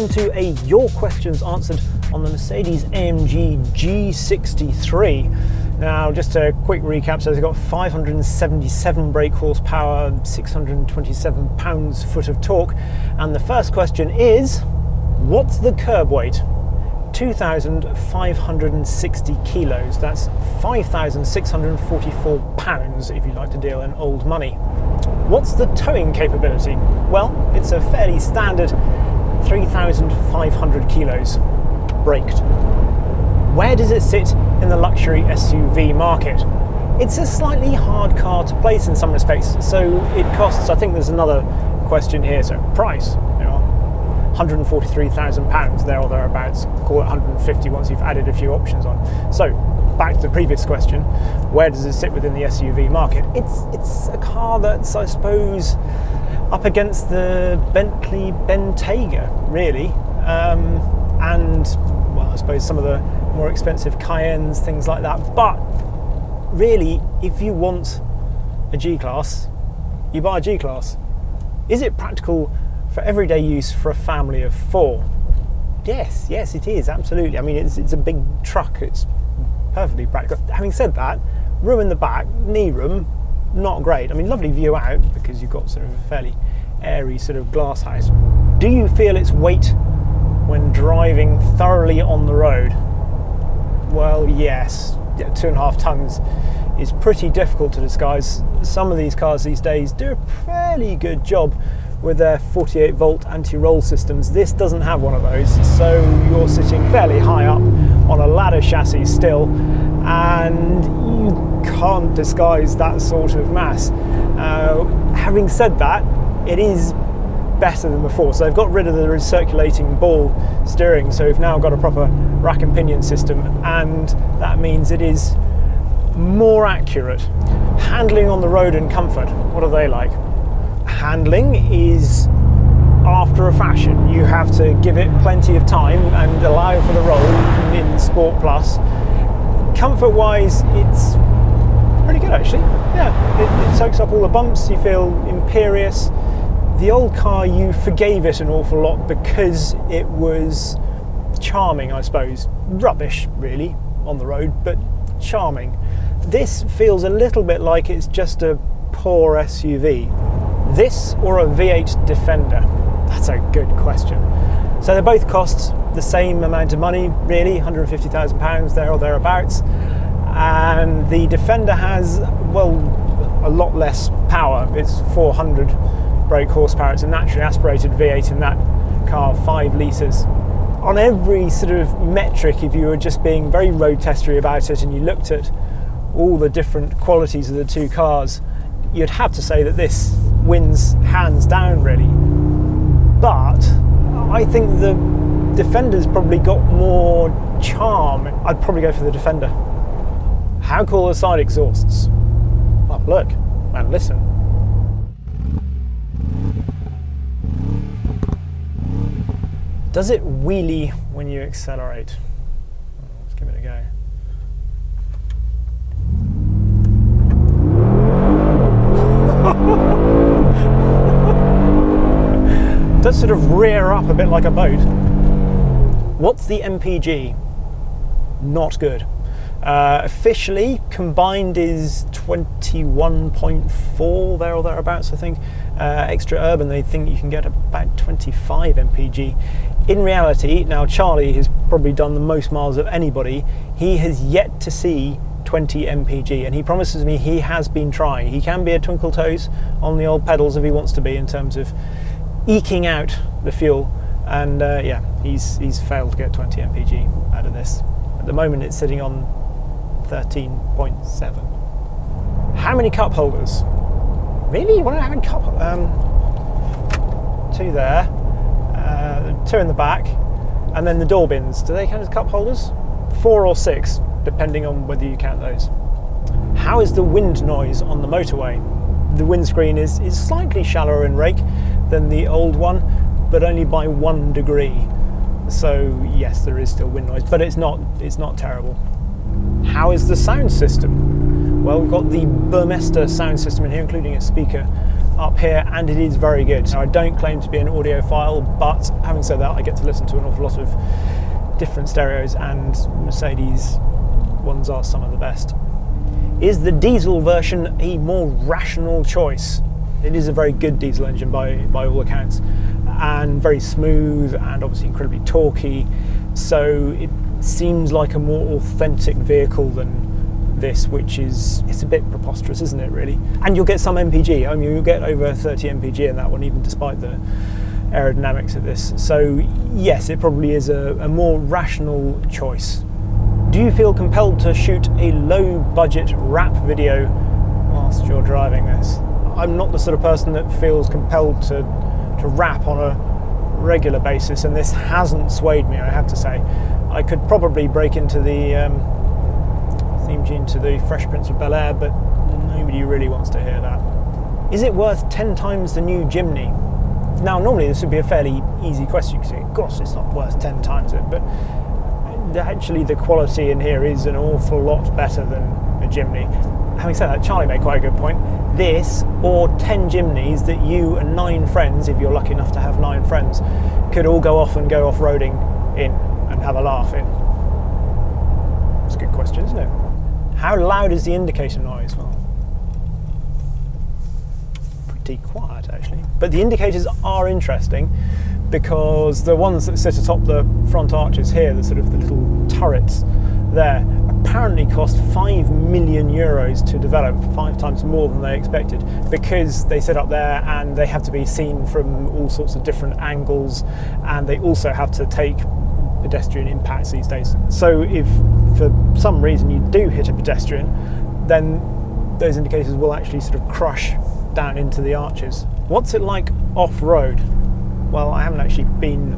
welcome to a Your Questions Answered on the Mercedes-AMG G63. Now, just a quick recap, so it's got 577 brake horsepower, 627 pounds-foot of torque, and the first question is, what's the curb weight? 2,560 kilos, that's 5,644 pounds if you like to deal in old money. What's the towing capability? Well, it's a fairly standard 3,500 kilos, braked. Where does it sit in the luxury SUV market? It's a slightly hard car to place in some respects, so it costs, I think there's another question here, so price, £143,000 there or thereabouts, call it 150 once you've added a few options on. So back to the previous question, where does it sit within the SUV market? It's a car that's, I suppose, up against the Bentley Bentayga, really, and well, I suppose some of the more expensive Cayennes, things like that. But really, if you want a G-Class, you buy a G-Class. Is it practical for everyday use for a family of four? Yes, it is, absolutely. I mean, it's a big truck, it's perfectly practical. Having said that, room in the back, knee room, not great. I mean, lovely view out because you've got sort of a fairly airy sort of glass house. Do you feel its weight when driving thoroughly on the road? Well, yes. 2.5 tons is pretty difficult to disguise. Some of these cars these days do a fairly good job with their 48 volt anti-roll systems. This doesn't have one of those, so you're sitting fairly high up on a ladder chassis still, and you can't disguise that sort of mass. Having said that, it is better than before. So they've got rid of the recirculating ball steering, so we've now got a proper rack and pinion system, and that means it is more accurate. Handling on the road and comfort, what are they like? Handling is after a fashion. You have to give it plenty of time and allow for the roll, even in Sport Plus. Comfort wise, it's pretty good actually. Yeah, it soaks up all the bumps, you feel imperious. The old car, you forgave it an awful lot because it was charming, I suppose. Rubbish really on the road, but charming. This feels a little bit like it's just a poor SUV. This or a V8 Defender? That's a good question. So they both cost the same amount of money, really, £150,000 there or thereabouts. And the Defender has, well, a lot less power. It's 400 brake horsepower. It's a naturally aspirated V8 in that car, 5 litres. On every sort of metric, if you were just being very road testery about it and you looked at all the different qualities of the two cars, you'd have to say that this wins hands down, really. But I think the Defender's probably got more charm. I'd probably go for the Defender. How cool are side exhausts? Well, look and listen. Does it wheelie when you accelerate? Let's give it a go. Does sort of rear up a bit like a boat. What's the MPG? Not good. Officially combined is 21.4 there or thereabouts, I think. Extra urban, they think you can get about 25 MPG. In reality, now Charlie has probably done the most miles of anybody. He has yet to see 20 MPG, and he promises me he has been trying. He can be a twinkle toes on the old pedals if he wants to be, in terms of eking out the fuel, and yeah, he's failed to get 20 MPG out of this. At the moment it's sitting on 13.7. How many cup holders? Really? You want to have a cup? 2 there, 2 in the back, and then the door bins. Do they count as cup holders? 4 or 6, depending on whether you count those. How is the wind noise on the motorway? The windscreen is slightly shallower in rake than the old one, but only by 1 degree. So yes, there is still wind noise, but it's not terrible. How is the sound system? Well, we've got the Burmester sound system in here, including a speaker up here, and it is very good. Now, I don't claim to be an audiophile, but having said that, I get to listen to an awful lot of different stereos, and Mercedes ones are some of the best. Is the diesel version a more rational choice? It is a very good diesel engine by all accounts, and very smooth and obviously incredibly torquey, so it seems like a more authentic vehicle than this, which is, it's a bit preposterous, isn't it, really? And you'll get some MPG. I mean, you'll get over 30 MPG in that one, even despite the aerodynamics of this. So yes, it probably is a more rational choice. Do you feel compelled to shoot a low budget rap video whilst you're driving this? I'm not the sort of person that feels compelled to rap on a regular basis, and this hasn't swayed me, I have to say. I could probably break into the theme tune to the Fresh Prince of Bel-Air, but nobody really wants to hear that. Is it worth 10 times the new Jimny? Now, normally this would be a fairly easy question, because of course it's not worth 10 times it, but actually the quality in here is an awful lot better than a Jimny. Having said that, Charlie made quite a good point. This, or 10 Jimnys that you and 9 friends, if you're lucky enough to have 9 friends, could all go off-roading in and have a laugh in. It's a good question, isn't it? How loud is the indicator noise? Well, pretty quiet actually. But the indicators are interesting, because the ones that sit atop the front arches here, the sort of the little turrets there, apparently cost 5 million euros to develop, 5 times more than they expected, because they sit up there and they have to be seen from all sorts of different angles, and they also have to take pedestrian impacts these days. So if for some reason you do hit a pedestrian, then those indicators will actually sort of crush down into the arches. What's it like off-road? Well, I haven't actually been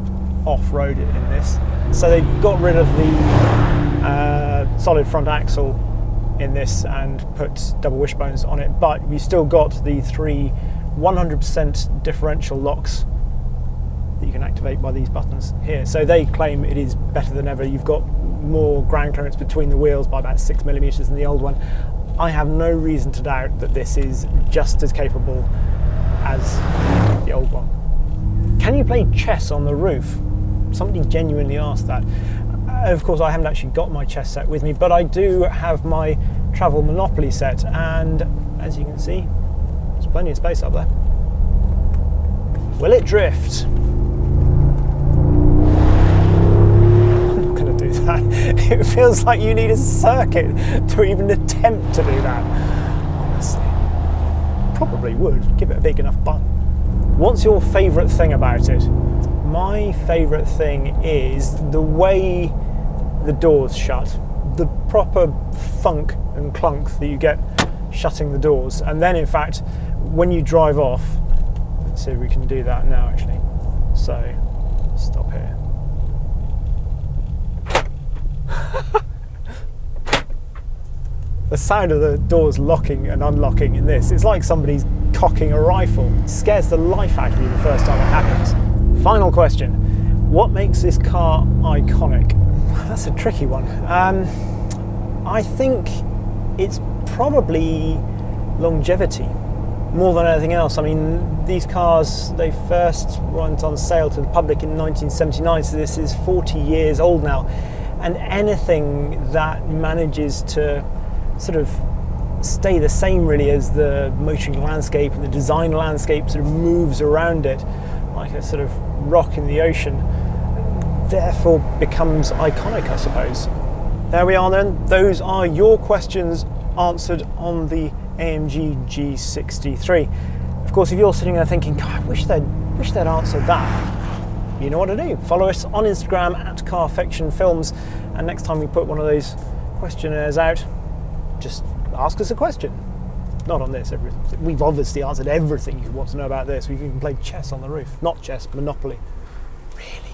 off-road in this. So they've got rid of the solid front axle in this and put double wishbones on it, but you still got the 3 100% differential locks that you can activate by these buttons here. So they claim it is better than ever. You've got more ground clearance between the wheels by about 6 millimeters than the old one. I have no reason to doubt that this is just as capable as the old one. Can you play chess on the roof? Somebody genuinely asked that. Of course, I haven't actually got my chess set with me, but I do have my travel Monopoly set, and as you can see, there's plenty of space up there. Will it drift? I'm not going to do that. It feels like you need a circuit to even attempt to do that. Honestly, probably would. Give it a big enough bump. What's your favourite thing about it? My favourite thing is the way the doors shut. The proper funk and clunk that you get shutting the doors. And then in fact, when you drive off, let's see if we can do that now actually. So, stop here. The sound of the doors locking and unlocking in this, it's like somebody's cocking a rifle. It scares the life out of you the first time it happens. Final question. What makes this car iconic? That's a tricky one. I think it's probably longevity more than anything else. I mean, these cars, they first went on sale to the public in 1979, so this is 40 years old now. And anything that manages to sort of stay the same really as the motoring landscape and the design landscape sort of moves around it like a sort of rock in the ocean, therefore becomes iconic, I suppose. There we are then. Those are your questions answered on the AMG G63. Of course, if you're sitting there thinking, God, I wish they'd answered that, you know what to do. Follow us on Instagram at Carfection Films, and next time we put one of those questionnaires out, just ask us a question. Not on this. We've obviously answered everything you want to know about this. We can play chess on the roof. Not chess, Monopoly. Really?